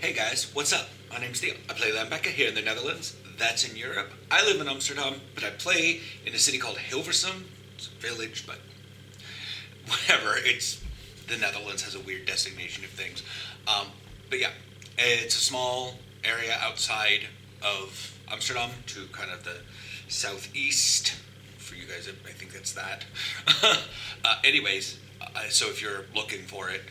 Hey guys, what's up? My name's Theo. I play linebacker here in the Netherlands. That's in Europe. I live in Amsterdam, but I play in a city called Hilversum. It's a village, but whatever. It's the Netherlands has a weird designation of things. But yeah, it's a small area outside of Amsterdam to kind of the southeast. For you guys, I think that's that. So if you're looking for it,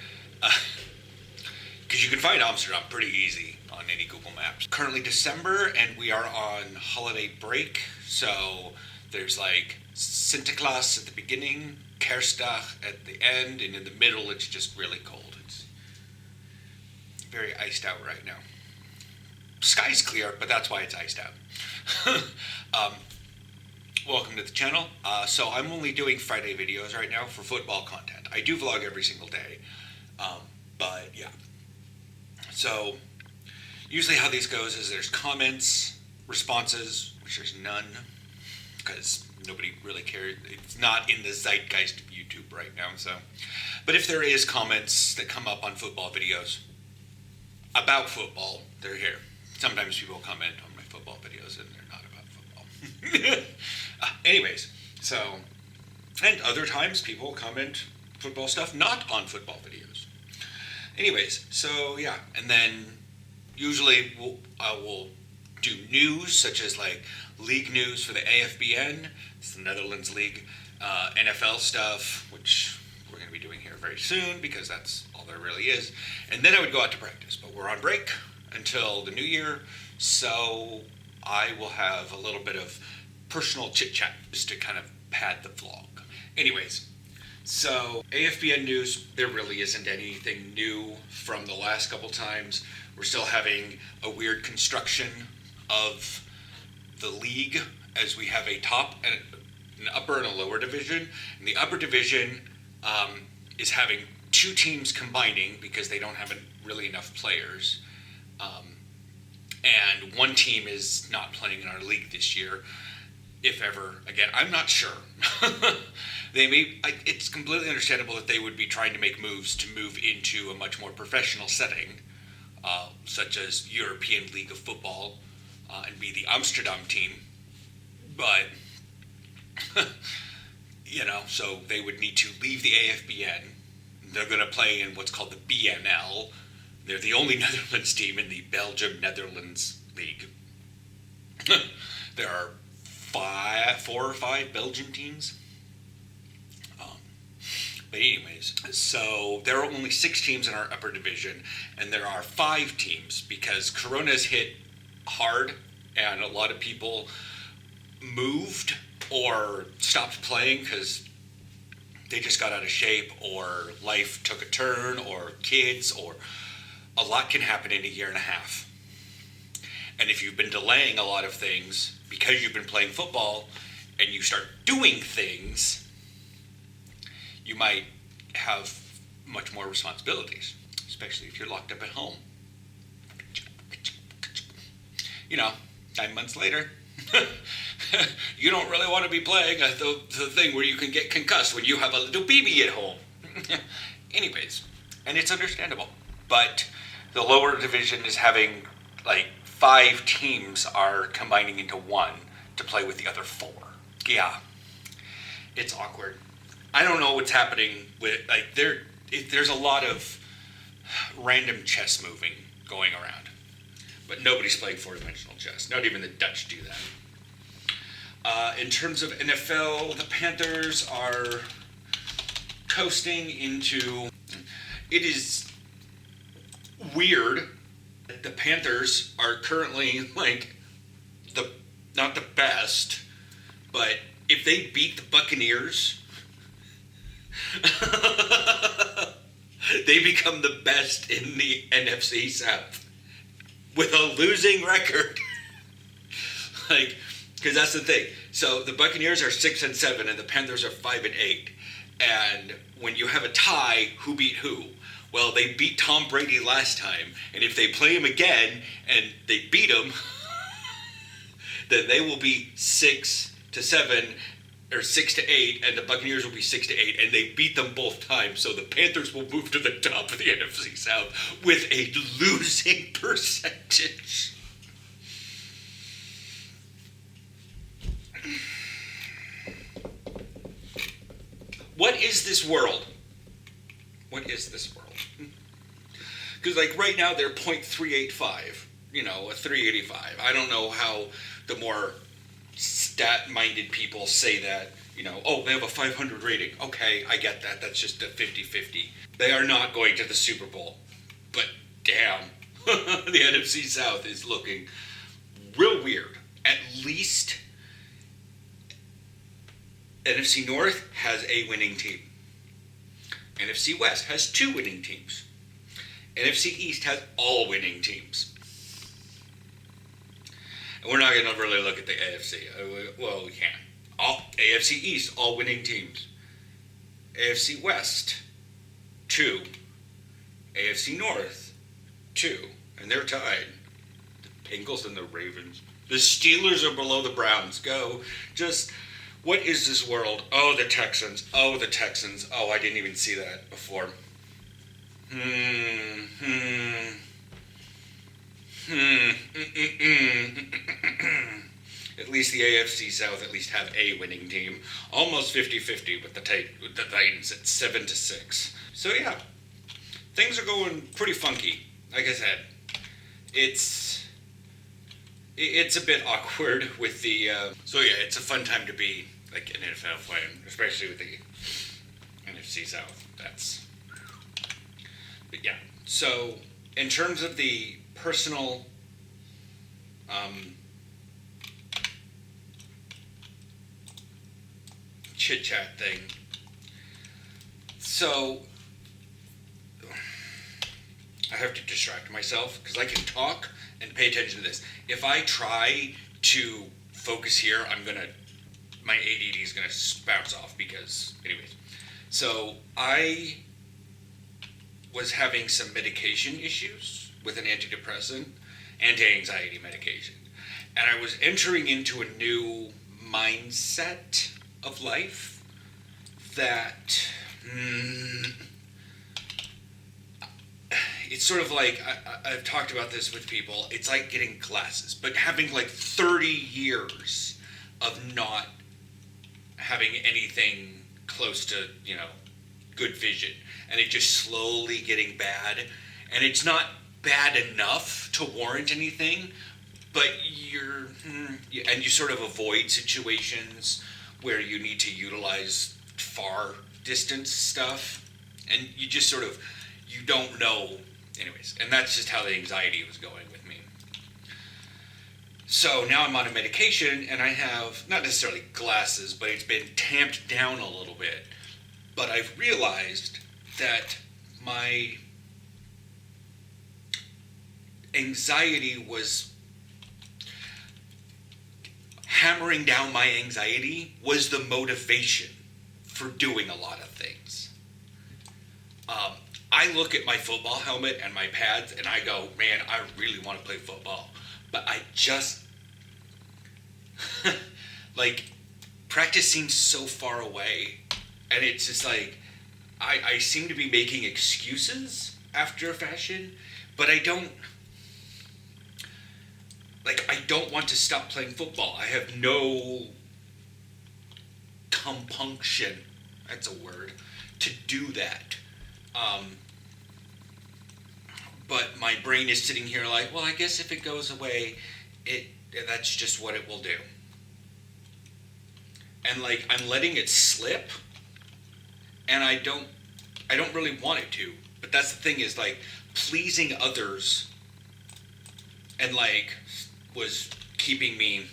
because you can find Amsterdam pretty easy on any Google Maps. Currently December, and we are on holiday break, so there's like Sinterklaas at the beginning, Kerstdag at the end, and in the middle it's just really cold. It's very iced out right now. Sky's clear, but that's why it's iced out. Welcome to the channel. So I'm only doing Friday videos right now for football content. I do vlog every single day, but yeah. So usually how these goes is there's comments, responses, which there's none, because nobody really cares. It's not in the zeitgeist of YouTube right now. So, but if there is comments that come up on football videos about football, they're here. Sometimes people comment on my football videos and they're not about football. Anyways, so, and other times people comment football stuff not on football videos. Anyways, so yeah, and then usually we'll do news such as like league news for the AFBN, it's the Netherlands League, NFL stuff, which we're going to be doing here very soon because that's all there really is. And then I would go out to practice, but we're on break until the new year, so I will have a little bit of personal chit chat just to kind of pad the vlog. Anyways. So, AFBN news, there really isn't anything new from the last couple times. We're still having a weird construction of the league as we have a top and an upper and a lower division. And the upper division is having two teams combining because they don't have really enough players. And one team is not playing in our league this year. If ever, again, I'm not sure. It's completely understandable that they would be trying to make moves to move into a much more professional setting, such as European League of Football, and be the Amsterdam team. But, so they would need to leave the AFBN. They're going to play in what's called the BNL. They're the only Netherlands team in the Belgium-Netherlands League. There are 4 or 5 Belgian teams. But anyways, so there are only 6 teams in our upper division, and there are 5 teams because Corona's hit hard, and a lot of people moved or stopped playing because they just got out of shape, or life took a turn, or kids, or a lot can happen in a year and a half. And if you've been delaying a lot of things because you've been playing football and you start doing things, you might have much more responsibilities, especially if you're locked up at home. 9 months later, you don't really want to be playing the thing where you can get concussed when you have a little baby at home. Anyways, and it's understandable. But the lower division is having, 5 teams are combining into one to play with the other 4. Yeah, it's awkward. I don't know what's happening with, there's a lot of random chess moving going around. But nobody's playing 4-dimensional chess. Not even the Dutch do that. In terms of NFL, the Panthers are coasting into... It is weird that the Panthers are currently, not the best, but if they beat the Buccaneers, they become the best in the NFC South with a losing record. Because that's the thing. So the Buccaneers are 6-7 and the Panthers are 5-8. And when you have a tie, who beat who? Well, they beat Tom Brady last time, and if they play him again and they beat him, then they will be 6-7 or 6-8, and the Buccaneers will be 6-8, and they beat them both times. So the Panthers will move to the top of the NFC South with a losing percentage. What is this world? What is this world? Because like right now they're .385, a 385. I don't know how the more stat-minded people say that, oh, they have a 500 rating. Okay, I get that. That's just a 50-50. They are not going to the Super Bowl. But damn, the NFC South is looking real weird. At least NFC North has a winning team. NFC West has 2 winning teams. NFC East has all winning teams. And we're not going to really look at the AFC. Well, we can. AFC East, all winning teams. AFC West, 2. AFC North, 2. And they're tied. The Bengals and the Ravens. The Steelers are below the Browns. Go. What is this world? Oh, the Texans. Oh, the Texans. Oh, I didn't even see that before. At least the AFC South at least have a winning team. Almost 50-50 with the Titans at 7-6. So yeah, things are going pretty funky. Like I said, it's a bit awkward with the. So yeah, it's a fun time to be like an NFL fan, especially with the NFC South. But yeah. So in terms of the personal chit-chat thing, so I have to distract myself because I can talk and pay attention to this. If I try to focus here, my ADD is gonna bounce off because, anyways. So I was having some medication issues with an antidepressant, anti-anxiety medication. And I was entering into a new mindset of life that, it's sort of like, I've talked about this with people, it's like getting glasses, but having like 30 years of not having anything close to, good vision, and it just slowly getting bad, and it's not bad enough to warrant anything, but you sort of avoid situations where you need to utilize far distance stuff, and you just sort of, you don't know, anyways, and that's just how the anxiety was going with me. So now I'm on a medication, and I have, not necessarily glasses, but it's been tamped down a little bit. But I've realized that my anxiety was hammering down my anxiety was the motivation for doing a lot of things. I look at my football helmet and my pads and I go, man, I really want to play football. But I just, like, practice seems so far away. And it's just like, I seem to be making excuses after a fashion, but I don't want to stop playing football. I have no compunction, that's a word, to do that. But my brain is sitting here like, well, I guess if it goes away, that's just what it will do. And like, I'm letting it slip, and I don't really want it to. But that's the thing, is like, pleasing others and like was keeping me,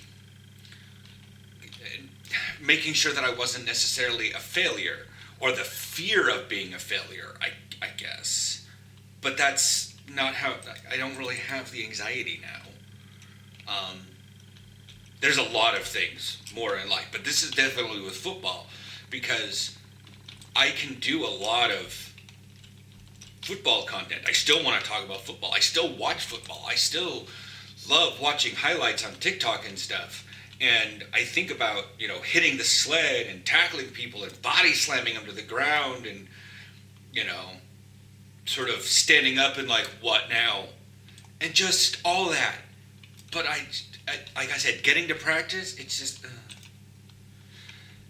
making sure that I wasn't necessarily a failure, or the fear of being a failure, I guess. But that's not how, I don't really have the anxiety now. There's a lot of things more in life, but this is definitely with football, because I can do a lot of football content. I still want to talk about football. I still watch football. I still love watching highlights on TikTok and stuff. And I think about, hitting the sled and tackling people and body slamming them to the ground and, sort of standing up and like, what now? And just all that. But like I said, getting to practice, it's just...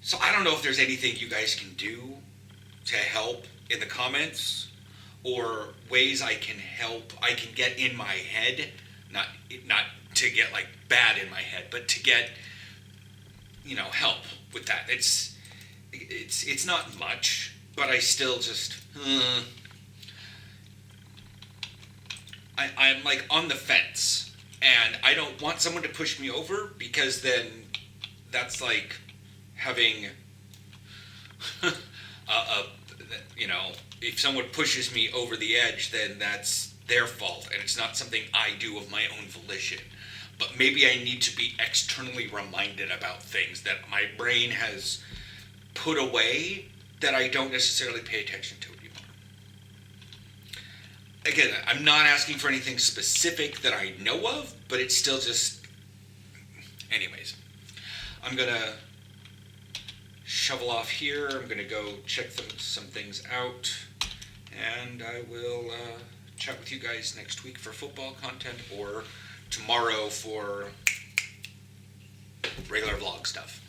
So I don't know if there's anything you guys can do to help in the comments, or ways I can help, I can get in my head, not to get like bad in my head, but to get, help with that. It's not much, but I still just, I'm like on the fence, and I don't want someone to push me over, because then that's like having if someone pushes me over the edge, then that's their fault, and it's not something I do of my own volition. But maybe I need to be externally reminded about things that my brain has put away that I don't necessarily pay attention to anymore. Again, I'm not asking for anything specific that I know of, but it's still just... Anyways, I'm going to shovel off here. I'm going to go check some things out, and I will chat with you guys next week for football content, or tomorrow for regular vlog stuff.